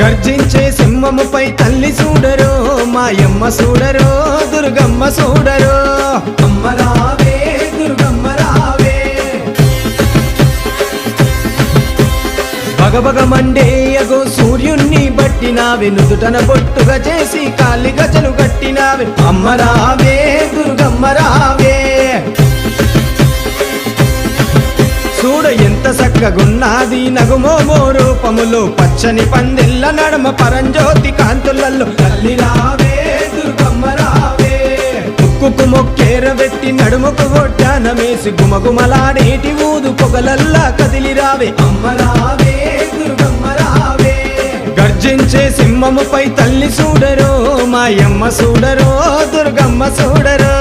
గర్జించే సింహముపై తల్లి చూడరో మాయమ్మ చూడరో దుర్గమ్మ చూడరో అమ్మ రావే దుర్గమ్మ రావే బగబగ మండేయగో సూర్యుణ్ణి బట్టినావే నుదుటన బొట్టుగా చేసి కాలి గజలు కట్టినావే అమ్మ రావే దుర్గమ్మ రావే చూడ ఎంత చక్కగున్నది నగుమోమో రూపములో పచ్చని పందిళ్ళ నడమ పరంజ్యోతి కాంతులలో తల్లి రావే దుర్గమ్మ రావే ముక్కుకు మొక్కేరబెట్టి నడుముకు ఒడ్డానమేసి గుమగుమలాడేటి ఊదు పొగలల్లా కదిలి రావే అమ్మ రావే దుర్గమ్మ రావే గర్జించే సింహముపై తల్లి చూడరో మాయమ్మ చూడరో దుర్గమ్మ చూడరో